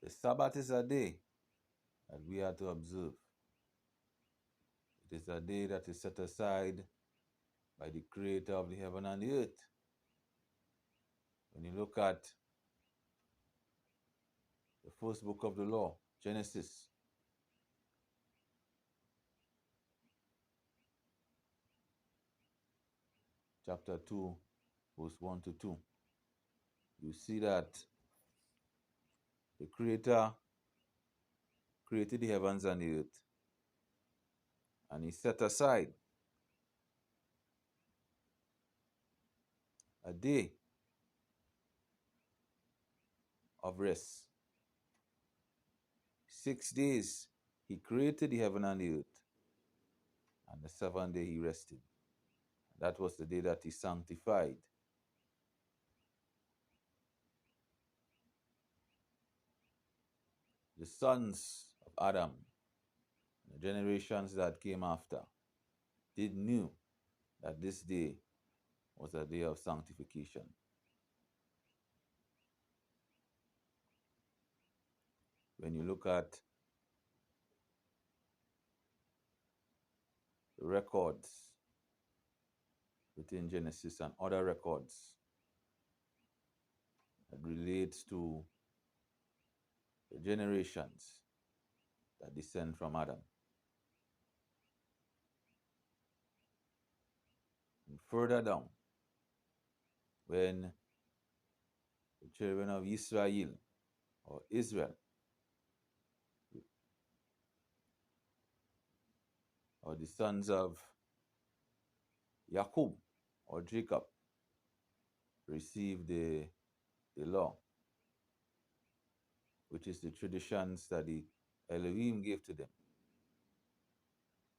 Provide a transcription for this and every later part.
The Sabbath is a day that we are to observe. It is a day that is set aside by the Creator of the heaven and the earth. When you look at the first book of the law, Genesis, chapter 2, verse 1 to 2, you see that the Creator created the heavens and the earth, and He set aside a day of rest. 6 days He created the heaven and the earth, and the seventh day He rested. That was the day that He sanctified. The sons of Adam, the generations that came after, did knew that this day was a day of sanctification. When you look at the records within Genesis and other records that relates to the generations that descend from Adam. And further down, when the children of Israel or Israel or the sons of Jacob or Jacob received the law, which is the traditions that the Elohim gave to them.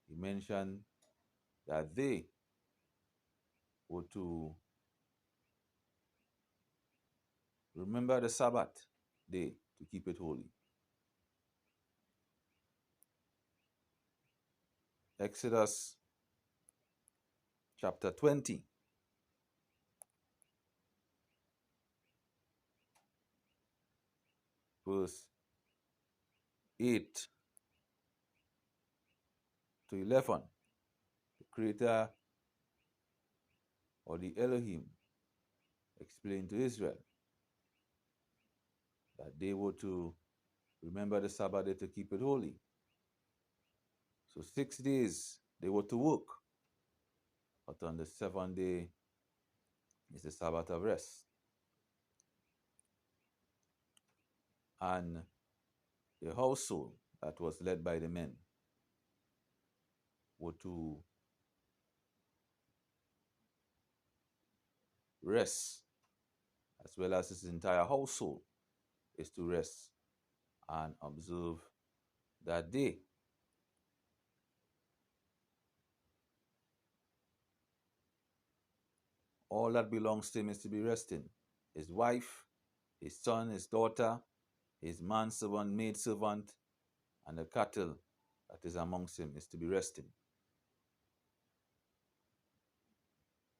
He mentioned that they were to remember the Sabbath day to keep it holy. Exodus chapter 20. Verse 8 to 11. The Creator or the Elohim explained to Israel that they were to remember the Sabbath day to keep it holy. So 6 days they were to work, but on the seventh day is the Sabbath of rest. And the household that was led by the men were to rest, as well as his entire household is to rest and observe that day. All that belongs to him is to be resting. His wife, his son, his daughter, his manservant, maidservant, and the cattle that is amongst him is to be resting.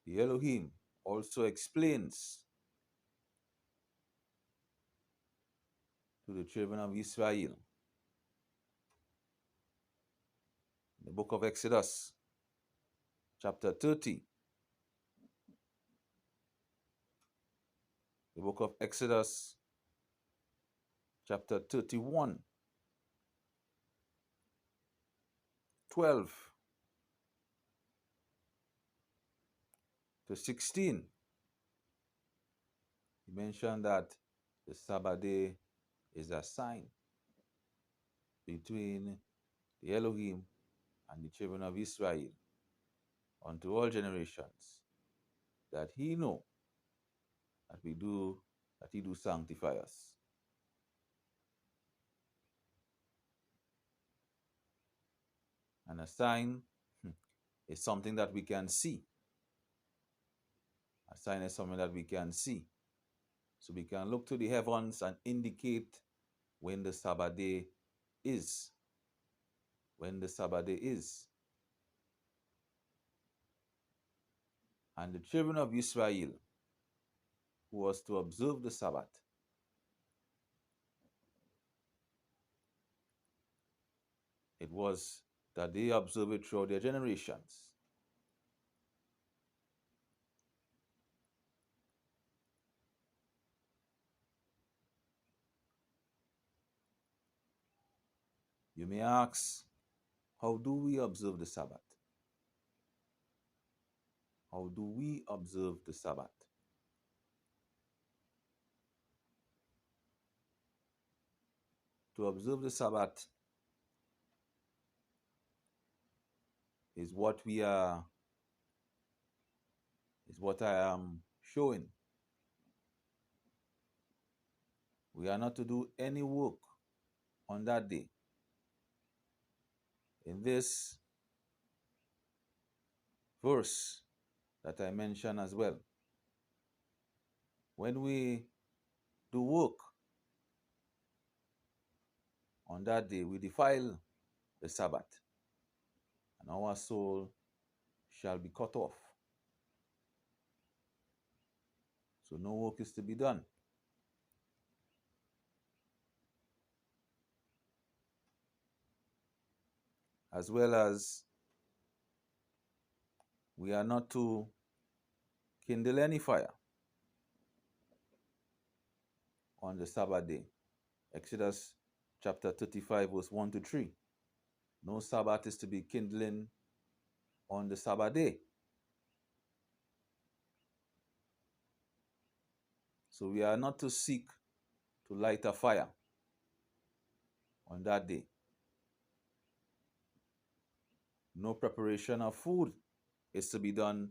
The Elohim also explains to the children of Israel in the book of Exodus, chapter 30. The book of Exodus, chapter 31, 12 to 16. He mentioned that the Sabbath day is a sign between the Elohim and the children of Israel unto all generations, that he know that he do sanctify us. And a sign is something that we can see. A sign is something that we can see. So we can look to the heavens and indicate when the Sabbath day is. When the Sabbath day is. And the children of Israel, who was to observe the Sabbath, It was that they observed it throughout their generations. You may ask, how do we observe the Sabbath? How do we observe the Sabbath? To observe the Sabbath is what I am showing. We are not to do any work on that day. In this verse that I mentioned as well, when we do work on that day, we defile the Sabbath, and our soul shall be cut off. So no work is to be done. As well as we are not to kindle any fire on the Sabbath day. Exodus chapter 35, verse 1 to 3. No Sabbath is to be kindling on the Sabbath day. So we are not to seek to light a fire on that day. No preparation of food is to be done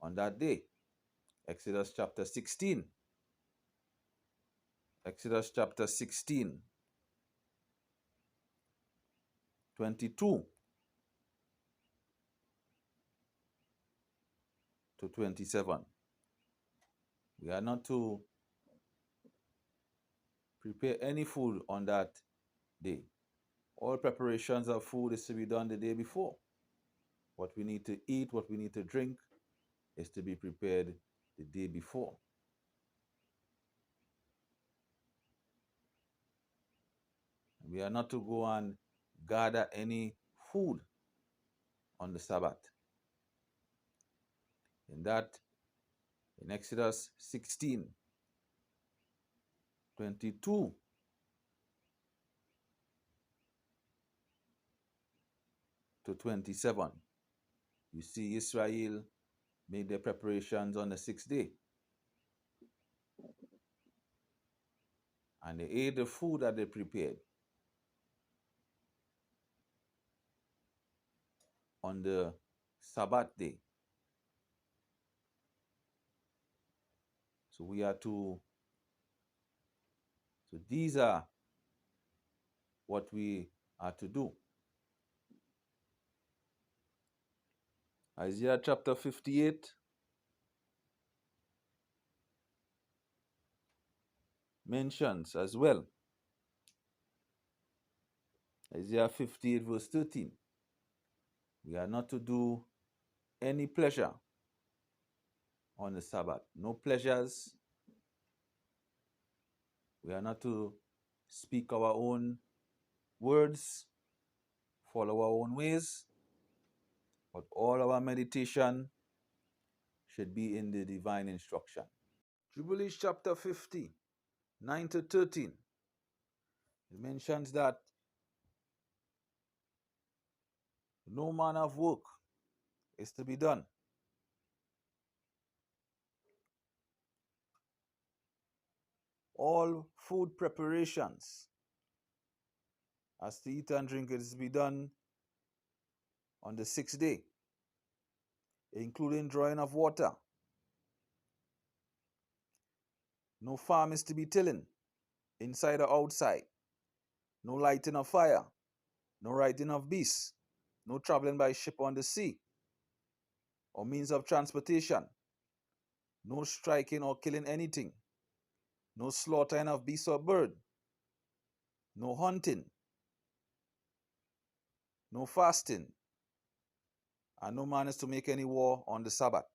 on that day. Exodus chapter 16. Exodus chapter 16, 22 to 27. We are not to prepare any food on that day. All preparations of food is to be done the day before. What we need to eat, what we need to drink is to be prepared the day before. We are not to go and gather any food on the Sabbath. In Exodus 16, 22 to 27, you see Israel made their preparations on the 6th day. And they ate the food that they prepared on the Sabbath day. So these are what we are to do. Isaiah chapter 58 mentions as well. Isaiah 58 verse 13. We are not to do any pleasure on the Sabbath. No pleasures. We are not to speak our own words, follow our own ways, but all our meditation should be in the divine instruction. Jubilees chapter 50, 9 to 13. It mentions that no manner of work is to be done. All food preparations as to eat and drink is to be done on the 6th day, including drawing of water. No farm is to be tilling, inside or outside. No lighting of fire. No riding of beasts. No traveling by ship on the sea or means of transportation. No striking or killing anything. No slaughtering of beast or bird. No hunting. No fasting. And no man is to make any war on the Sabbath.